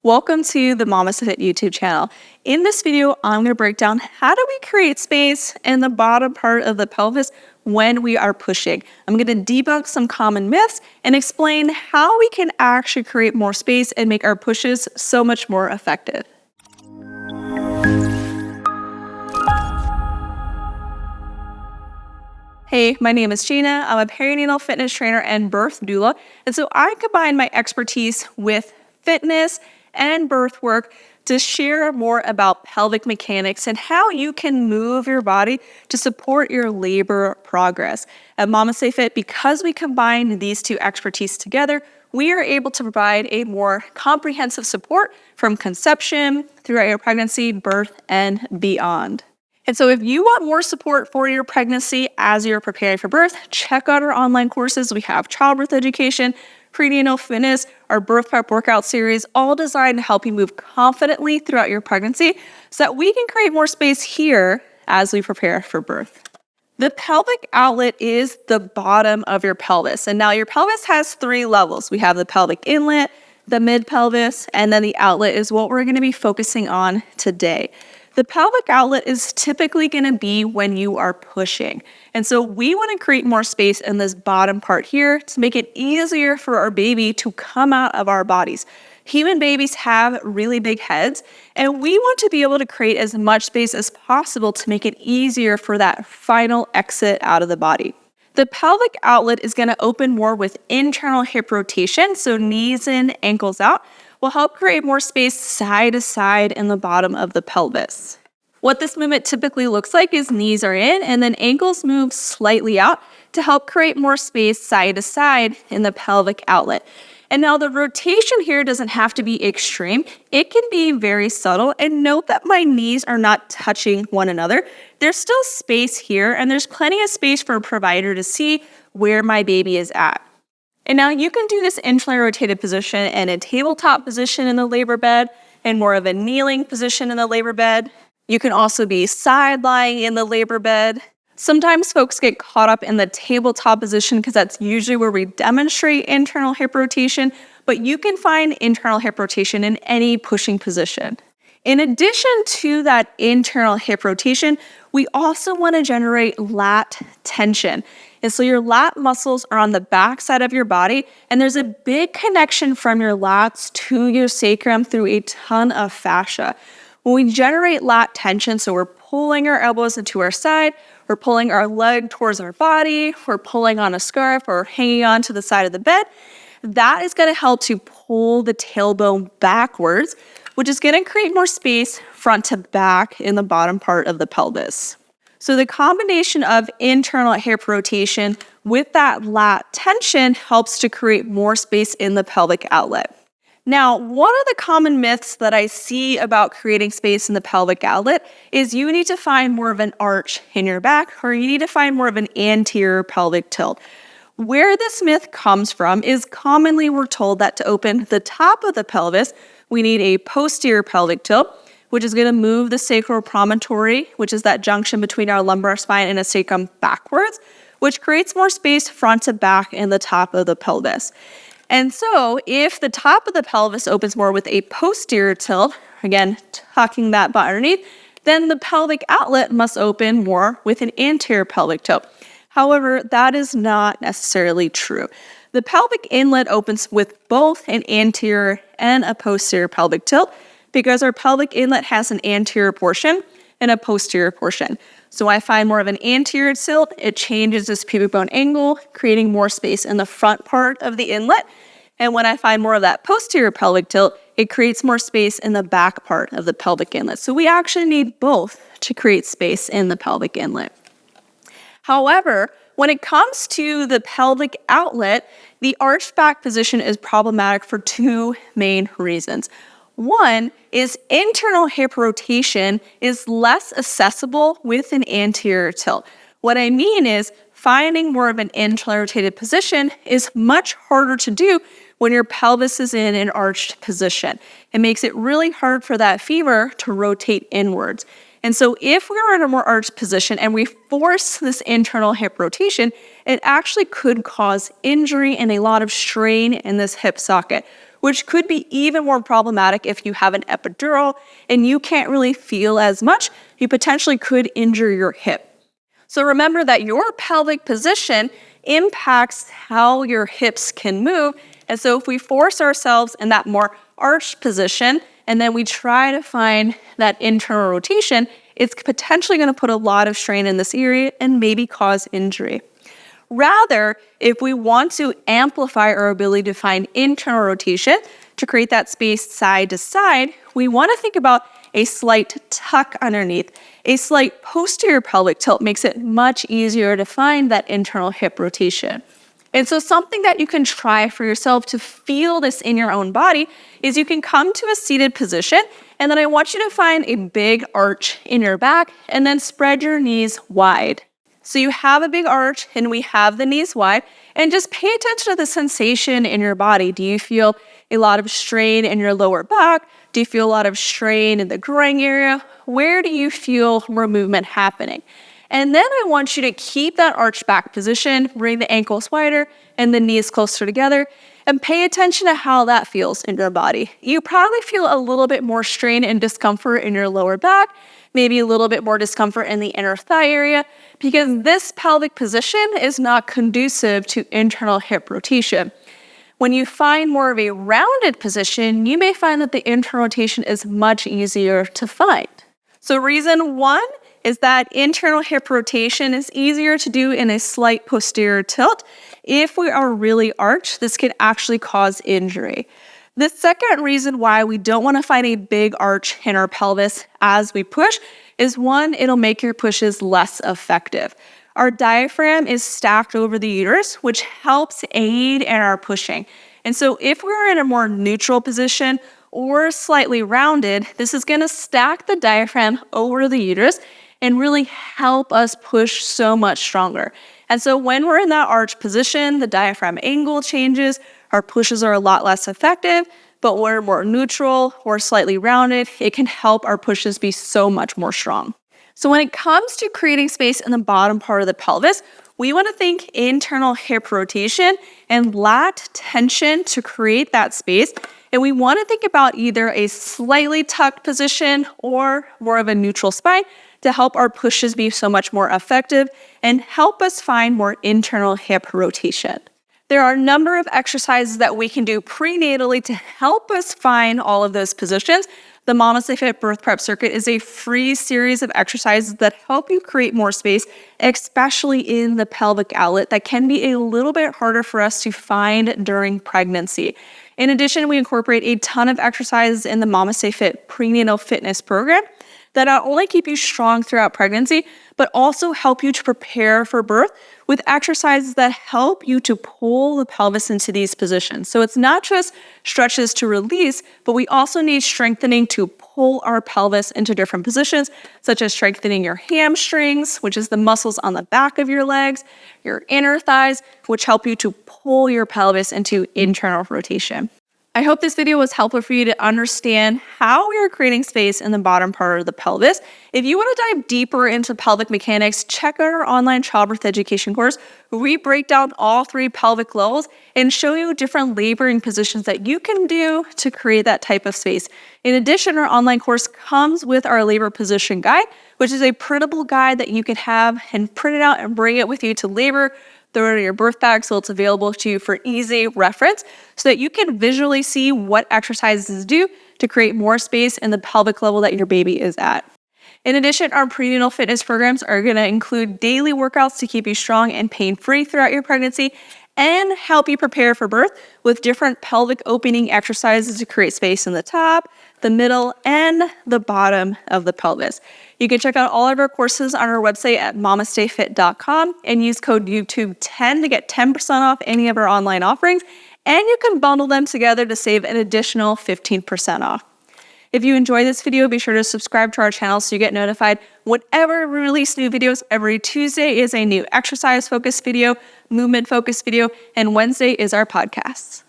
Welcome to the Mama Fit YouTube channel. In this video, I'm going to break down how do we create space in the bottom part of the pelvis when we are pushing. I'm going to debunk some common myths and explain how we can actually create more space and make our pushes so much more effective. Hey, my name is Gina. I'm a perinatal fitness trainer and birth doula, and so I combine my expertise with fitness and birth work to share more about pelvic mechanics and how you can move your body to support your labor progress. At Mama Stay Fit, because we combine these two expertise together, we are able to provide a more comprehensive support from conception throughout your pregnancy, birth, and beyond. And so if you want more support for your pregnancy as you're preparing for birth, check out our online courses. We have childbirth education, prenatal fitness, our birth prep workout series, all designed to help you move confidently throughout your pregnancy so that we can create more space here as we prepare for birth. The pelvic outlet is the bottom of your pelvis. And now your pelvis has three levels. We have the pelvic inlet, the mid-pelvis, and then the outlet is what we're going to be focusing on today. The pelvic outlet is typically going to be when you are pushing. And so we want to create more space in this bottom part here to make it easier for our baby to come out of our bodies. Human babies have really big heads, and we want to be able to create as much space as possible to make it easier for that final exit out of the body. The pelvic outlet is going to open more with internal hip rotation, so knees in, ankles out, will help create more space side to side in the bottom of the pelvis. What this movement typically looks like is knees are in and then ankles move slightly out to help create more space side to side in the pelvic outlet. And now the rotation here doesn't have to be extreme. It can be very subtle, and note that my knees are not touching one another. There's still space here, and there's plenty of space for a provider to see where my baby is at. And now you can do this internally rotated position in a tabletop position in the labor bed and more of a kneeling position in the labor bed. You can also be side lying in the labor bed. Sometimes folks get caught up in the tabletop position because that's usually where we demonstrate internal hip rotation, but you can find internal hip rotation in any pushing position. In addition to that internal hip rotation, we also want to generate lat tension. And so your lat muscles are on the back side of your body, and there's a big connection from your lats to your sacrum through a ton of fascia. When we generate lat tension, so we're pulling our elbows into our side, we're pulling our leg towards our body, we're pulling on a scarf or hanging on to the side of the bed, that is going to help to pull the tailbone backwards, which is going to create more space front to back in the bottom part of the pelvis. So the combination of internal hip rotation with that lat tension helps to create more space in the pelvic outlet. Now, one of the common myths that I see about creating space in the pelvic outlet is you need to find more of an arch in your back, or you need to find more of an anterior pelvic tilt. Where this myth comes from is commonly we're told that to open the top of the pelvis, we need a posterior pelvic tilt, which is going to move the sacral promontory, which is that junction between our lumbar spine and a sacrum backwards, which creates more space front to back in the top of the pelvis. And so if the top of the pelvis opens more with a posterior tilt, again, tucking that butt underneath, then the pelvic outlet must open more with an anterior pelvic tilt. However, that is not necessarily true. The pelvic inlet opens with both an anterior and a posterior pelvic tilt because our pelvic inlet has an anterior portion and a posterior portion. So I find more of an anterior tilt, it changes this pubic bone angle, creating more space in the front part of the inlet. And when I find more of that posterior pelvic tilt, it creates more space in the back part of the pelvic inlet. So we actually need both to create space in the pelvic inlet. However, when it comes to the pelvic outlet, the arched back position is problematic for two main reasons. One is internal hip rotation is less accessible with an anterior tilt. What I mean is finding more of an internally rotated position is much harder to do when your pelvis is in an arched position. It makes it really hard for that femur to rotate inwards. And so if we are in a more arched position and we force this internal hip rotation, it actually could cause injury and a lot of strain in this hip socket, which could be even more problematic if you have an epidural and you can't really feel as much. You potentially could injure your hip. So remember that your pelvic position impacts how your hips can move. And so if we force ourselves in that more arched position, and then we try to find that internal rotation, it's potentially going to put a lot of strain in this area and maybe cause injury. Rather, if we want to amplify our ability to find internal rotation to create that space side to side, we want to think about a slight tuck underneath. A slight posterior pelvic tilt makes it much easier to find that internal hip rotation. And so something that you can try for yourself to feel this in your own body is you can come to a seated position, and then I want you to find a big arch in your back and then spread your knees wide. So you have a big arch and we have the knees wide, and just pay attention to the sensation in your body. Do you feel a lot of strain in your lower back? Do you feel a lot of strain in the groin area? Where do you feel more movement happening? And then I want you to keep that arched back position, bring the ankles wider and the knees closer together, and pay attention to how that feels in your body. You probably feel a little bit more strain and discomfort in your lower back, maybe a little bit more discomfort in the inner thigh area, because this pelvic position is not conducive to internal hip rotation. When you find more of a rounded position, you may find that the internal rotation is much easier to find. So reason one is that internal hip rotation is easier to do in a slight posterior tilt. If we are really arched, this can actually cause injury. The second reason why we don't want to find a big arch in our pelvis as we push is one, it'll make your pushes less effective. Our diaphragm is stacked over the uterus, which helps aid in our pushing. And so if we're in a more neutral position or slightly rounded, this is going to stack the diaphragm over the uterus and really help us push so much stronger. And so when we're in that arch position, the diaphragm angle changes, our pushes are a lot less effective, but when we're more neutral or slightly rounded, it can help our pushes be so much more strong. So when it comes to creating space in the bottom part of the pelvis, we want to think internal hip rotation and lat tension to create that space. And we want to think about either a slightly tucked position or more of a neutral spine to help our pushes be so much more effective and help us find more internal hip rotation. There are a number of exercises that we can do prenatally to help us find all of those positions. The Mama Stay Fit Birth Prep Circuit is a free series of exercises that help you create more space, especially in the pelvic outlet that can be a little bit harder for us to find during pregnancy. In addition, we incorporate a ton of exercises in the Mama Stay Fit prenatal fitness program that not only keep you strong throughout pregnancy, but also help you to prepare for birth with exercises that help you to pull the pelvis into these positions. So it's not just stretches to release, but we also need strengthening to pull our pelvis into different positions, such as strengthening your hamstrings, which is the muscles on the back of your legs, your inner thighs, which help you to pull your pelvis into internal rotation. I hope this video was helpful for you to understand how we are creating space in the bottom part of the pelvis. If you want to dive deeper into pelvic mechanics, check out our online childbirth education course, where we break down all 3 pelvic levels and show you different laboring positions that you can do to create that type of space. In addition, our online course comes with our labor position guide, which is a printable guide that you can have and print it out and bring it with you to labor. Throw it in your birth bag so it's available to you for easy reference so that you can visually see what exercises do to create more space in the pelvic level that your baby is at. In addition, our prenatal fitness programs are going to include daily workouts to keep you strong and pain-free throughout your pregnancy and help you prepare for birth with different pelvic opening exercises to create space in the top, the middle, and the bottom of the pelvis. You can check out all of our courses on our website at mamastayfit.com and use code YouTube10 to get 10% off any of our online offerings, and you can bundle them together to save an additional 15% off. If you enjoy this video, be sure to subscribe to our channel so you get notified whenever we release new videos. Every Tuesday is a new exercise-focused video, movement-focused video, and Wednesday is our podcast.